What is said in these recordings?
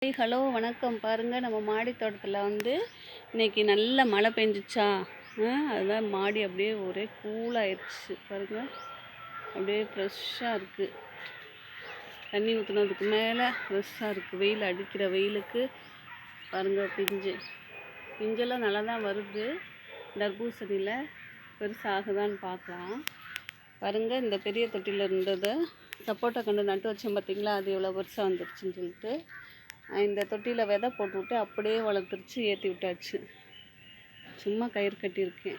Hello வணக்கம். பாருங்கள், நம்ம மாடி தோட்டத்தில் வந்து இன்றைக்கி நல்ல மழை பெஞ்சிச்சா. அதுதான் மாடி அப்படியே ஒரே கூலாகிடுச்சு. பாருங்கள், அப்படியே ஃப்ரெஷ்ஷாக இருக்குது. தண்ணி ஊற்றுனதுக்கு மேலே ஃப்ரெஷ்ஷாக இருக்குது. வெயில் அடிக்கிற வெயிலுக்கு பாருங்கள், பிஞ்செல்லாம் நல்லா தான் வருது. தர்பூசணியில் பெருசாகுதான்னு பார்க்கலாம். பாருங்கள், இந்த பெரிய தொட்டியில் இருந்ததை சப்போட்டா கண்டு நட்டு வச்சேன் பார்த்திங்களா, அது எவ்வளோ பெருசாக வந்துருச்சுன்னு சொல்லிட்டு இந்த தொட்டியில் விதை போட்டுவிட்டு அப்படியே வளர்த்துருச்சு, ஏற்றி விட்டாச்சு. சும்மா கயிறு கட்டியிருக்கேன்.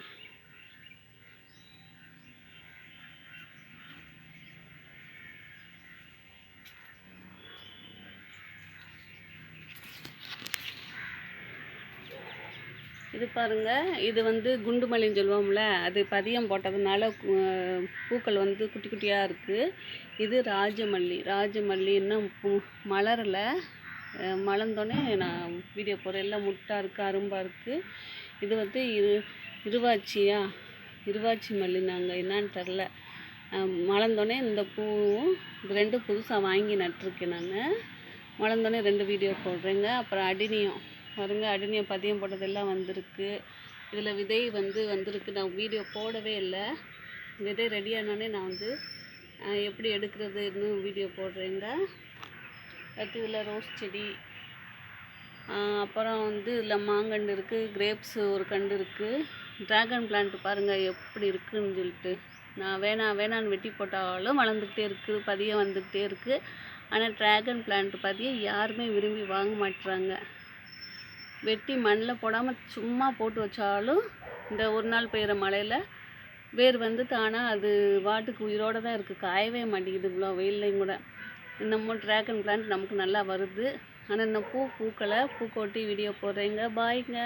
இது பாருங்கள், இது வந்து குண்டு மல்லின்னு சொல்லுவோம்ல, அது பதியம் போட்டதுனால பூக்கள் வந்து குட்டி குட்டியாக இருக்குது. இது ராஜமல்லி இன்னும் மலரில். மலர்ந்தோடனே நான் வீடியோ போடுறேன். எல்லாம் முட்டாக இருக்குது, அரும்பாக இருக்குது. இது வந்து இருவாச்சி மல்லி. நாங்கள் என்னான்னு தெரில. மலர்ந்தோடனே இந்த பூவும் இது ரெண்டும் புதுசாக வாங்கி நட்டிருக்கேன் நான். மலர்ந்தோடனே 2 வீடியோ போடுறேங்க. அப்புறம் அடினியம் பாருங்கள், அடினியம் பதியம் போட்டதெல்லாம் வந்திருக்கு. இதில் விதை வந்திருக்கு. நான் வீடியோ போடவே இல்லை. விதை ரெடியானோடனே நான் வந்து எப்படி எடுக்கிறதுன்னு வீடியோ போடுறேங்க. அடுத்து இதில் ரோஸ் செடி, அப்புறம் வந்து இதில் மாங்கன்று இருக்குது, கிரேப்ஸு ஒரு கண்டு இருக்குது. ட்ராகன் பிளான்ட் பாருங்கள் எப்படி இருக்குதுன்னு சொல்லிட்டு. நான் வேணான்னு வெட்டி போட்டாலும் வளர்ந்துக்கிட்டே இருக்குது, பதியம் வந்துக்கிட்டே இருக்குது. ஆனால் ட்ராகன் பிளான்ட் பதியம் யாருமே விரும்பி வாங்க மாட்டுறாங்க. வெட்டி மண்ணில் போடாமல் சும்மா போட்டு வச்சாலும் இந்த ஒரு நாள் பெய்கிற மழையில் வேர் வந்து தானாக அது வாட்டுக்கு உயிரோடு தான் இருக்குது. காயவே மாட்டேங்குது இவ்வளோ வெயில்லையும் கூட. இன்னமும் ட்ராகன் பிளான்ட் நமக்கு நல்லா வருது. ஆனால் இன்னும் பூக்கலை. பூக்கொட்டி வீடியோ போடுறேங்க. பாய்ங்க.